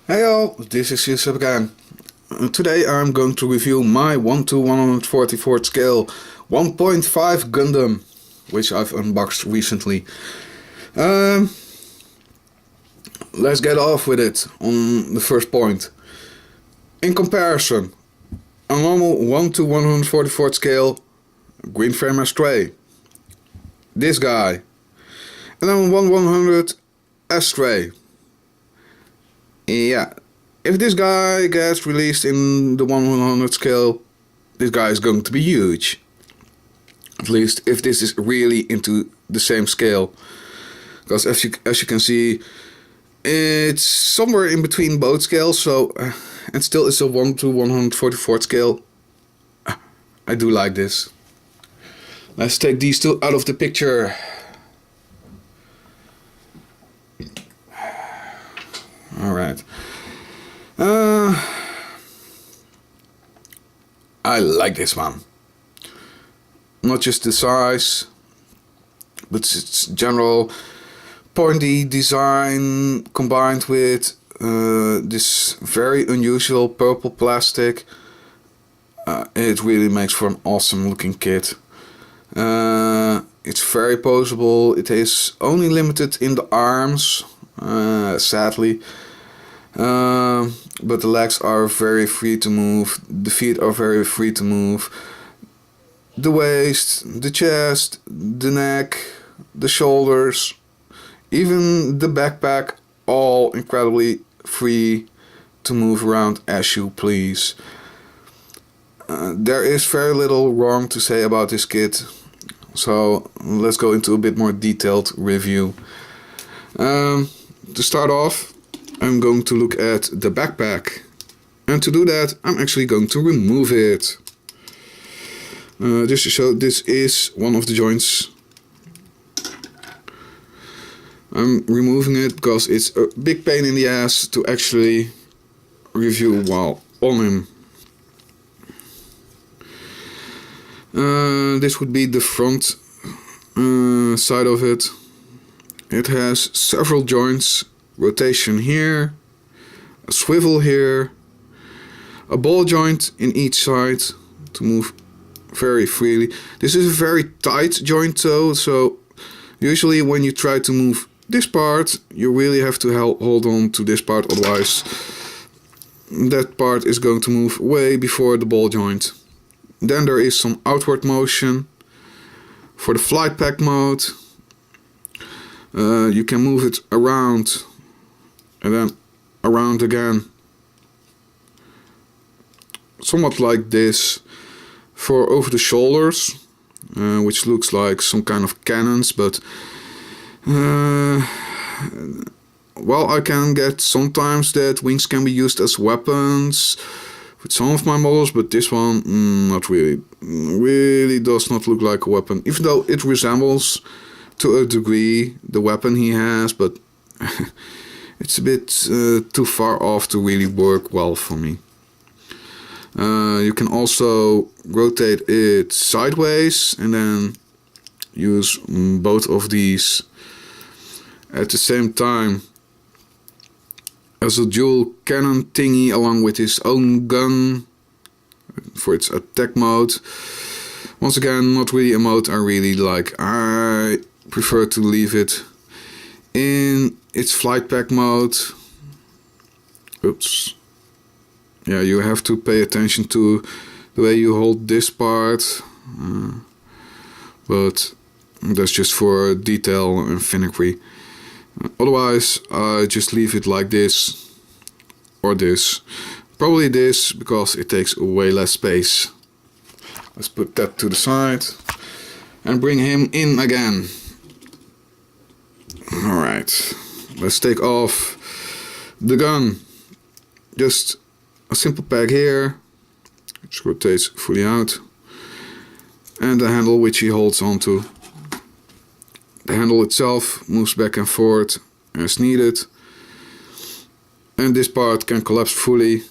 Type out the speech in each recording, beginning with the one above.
Hey all, this is Eucep again. Today I'm going to review my 1 to 144th scale 1.5 Gundam, which I've unboxed recently. Let's get off with it on the first point. In comparison, a normal 1 to 144th scale green frame astray. This guy. And then 1/100 astray. Yeah, if this guy gets released in the 1/100 scale, this guy is going to be huge. At least if this is really into the same scale. Because as you can see, it's somewhere in between both scales, so and still it's a 1 to 144th scale. I do like this. Let's take these two out of the picture. Alright. I like this one. Not just the size, but its general pointy design combined with this very unusual purple plastic. It really makes for an awesome looking kit. It's very poseable. It is only limited in the arms, sadly. But the legs are very free to move, the feet are very free to move, the waist, the chest, the neck, the shoulders, even the backpack, all incredibly free to move around as you please. There is very little wrong to say about this kit, so let's go into a bit more detailed review. To start off, I'm going to look at the backpack, and to do that I'm actually going to remove it. Just to show, this is one of the joints. I'm removing it because it's a big pain in the ass to actually review while on him. This would be the front side of it. It has several joints. Rotation here, a swivel here, a ball joint in each side to move very freely. This is a very tight joint though, so usually when you try to move this part, you really have to hold on to this part, otherwise that part is going to move way before the ball joint. Then there is some outward motion for the flight pack mode. You can move it around and then around again, somewhat like this, for over the shoulders, which looks like some kind of cannons, but well, I can get sometimes that wings can be used as weapons with some of my models, but this one not really. Really does not look like a weapon, even though it resembles to a degree the weapon he has, but it's a bit too far off to really work well for me. You can also rotate it sideways and then use both of these at the same time as a dual cannon thingy along with his own gun for its attack mode. Once again, not really a mode I really like. I prefer to leave it in its flight pack mode. Oops. Yeah, you have to pay attention to the way you hold this part. But that's just for detail and finicky. Otherwise, I just leave it like this. Or this. Probably this, because it takes way less space. Let's put that to the side. And bring him in again. Alright. Let's take off the gun. Just a simple peg here, which rotates fully out, and the handle which he holds onto. The handle itself moves back and forth as needed, and this part can collapse fully.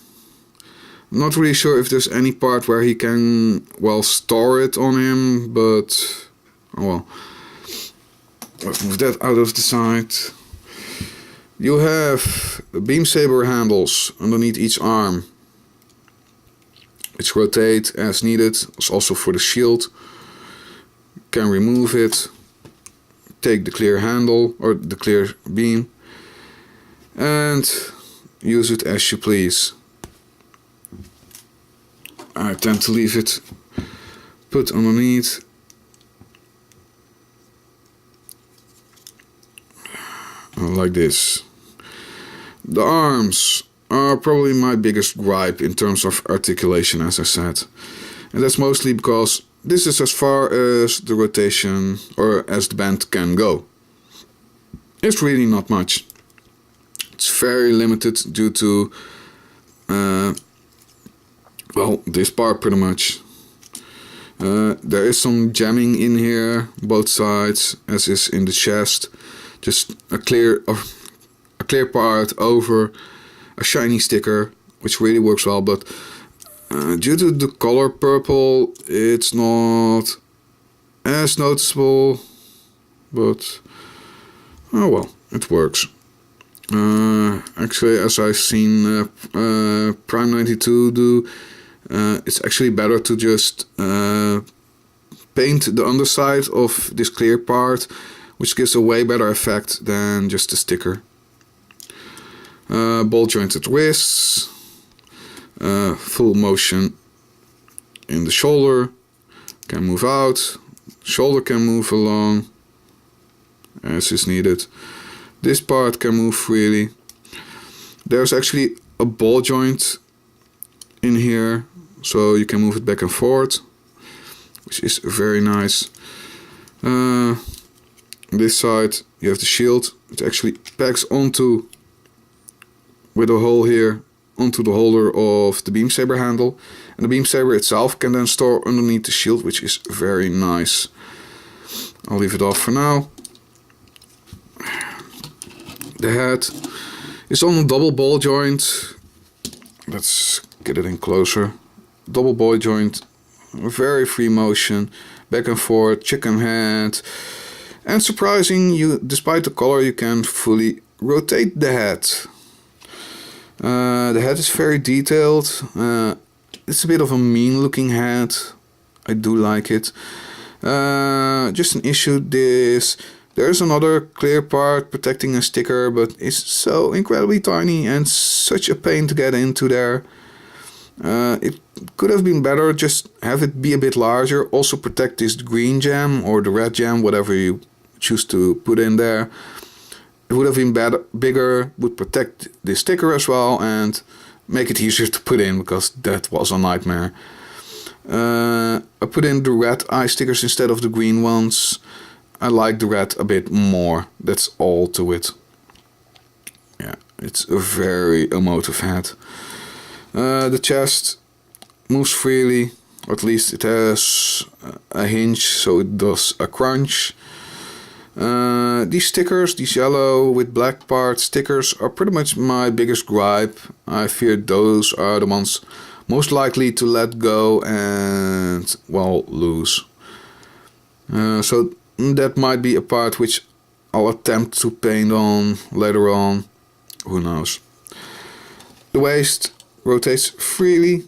I'm not really sure if there's any part where he can, well, store it on him, but oh well. Let's move that out of the side. You have beam saber handles underneath each arm, which rotate as needed. It's also for the shield. You can remove it, take the clear handle or the clear beam, and use it as you please. I tend to leave it put underneath. Like this. The arms are probably my biggest gripe in terms of articulation, as I said. And that's mostly because this is as far as the rotation or as the bend can go. It's really not much. It's very limited due to well, this part pretty much. There is some jamming in here, both sides, as is in the chest. Just a clear part over a shiny sticker, which really works well, but due to the color purple, it's not as noticeable, but oh well, it works. Actually, as I've seen Prime 92 do, it's actually better to just paint the underside of this clear part, which gives a way better effect than just a sticker. Ball jointed wrists, full motion in the shoulder, can move out, shoulder can move along as is needed. This part can move freely. There's actually a ball joint in here, so you can move it back and forth, which is very nice. This side you have the shield. It actually pegs onto, with a hole here, onto the holder of the beam saber handle, and the beam saber itself can then store underneath the shield, which is very nice. I'll leave it off for now. The head is on a double ball joint. Let's get it in closer. Double ball joint, very free motion, back and forth, chicken head. And surprising, despite the color, you can fully rotate the head. The head is very detailed. It's a bit of a mean looking head. I do like it. Just an issue, there's another clear part protecting a sticker, but it's so incredibly tiny and such a pain to get into there. It could have been better, just have it be a bit larger. Also protect this green gem or the red gem, whatever you choose to put in there. It would have been bigger, would protect the sticker as well and make it easier to put in, because that was a nightmare. I put in the red eye stickers instead of the green ones. I like the red a bit more, that's all to it. Yeah, it's a very emotive head. The chest moves freely, or at least it has a hinge, so it does a crunch. These stickers, these yellow with black part stickers, are pretty much my biggest gripe. I fear those are the ones most likely to let go and, well, lose. So that might be a part which I'll attempt to paint on later on, who knows. The waist rotates freely.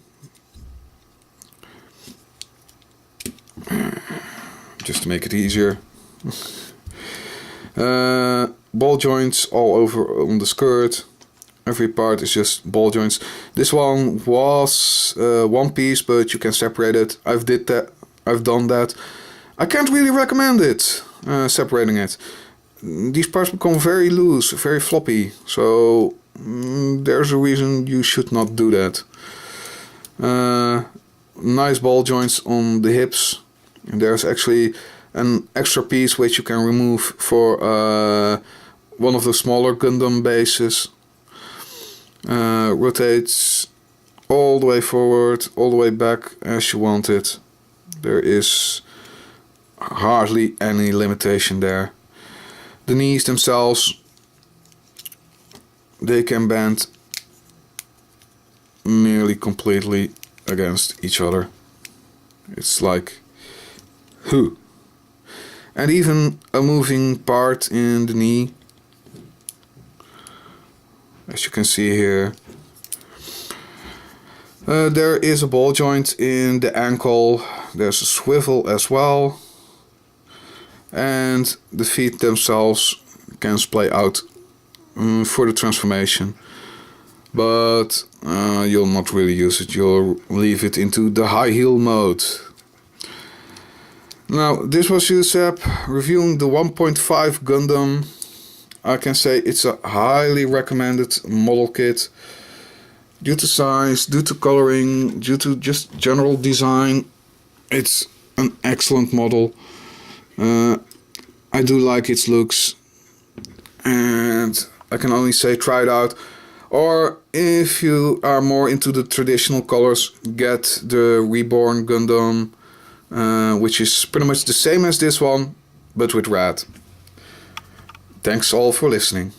Just to make it easier. Ball joints all over on the skirt. Every part is just ball joints. This one was one piece, but you can separate it. I've done that. I can't really recommend it, separating it. These parts become very loose, very floppy, so there's a reason you should not do that. Nice ball joints on the hips. And there's actually an extra piece which you can remove for one of the smaller Gundam bases. Rotates all the way forward, all the way back as you want it. There is hardly any limitation there. The knees themselves, they can bend nearly completely against each other. It's like, who? And even a moving part in the knee. as you can see here. There is a ball joint in the ankle, there's a swivel as well, and the feet themselves can splay out for the transformation, but you'll not really use it, you'll leave it into the high heel mode. Now, this was Eucep reviewing the 1.5 Gundam. I can say it's a highly recommended model kit. Due to size, due to coloring, due to just general design, it's an excellent model. I do like its looks, and I can only say try it out. Or if you are more into the traditional colors, get the Reborn Gundam, which is pretty much the same as this one, but with red. Thanks all for listening.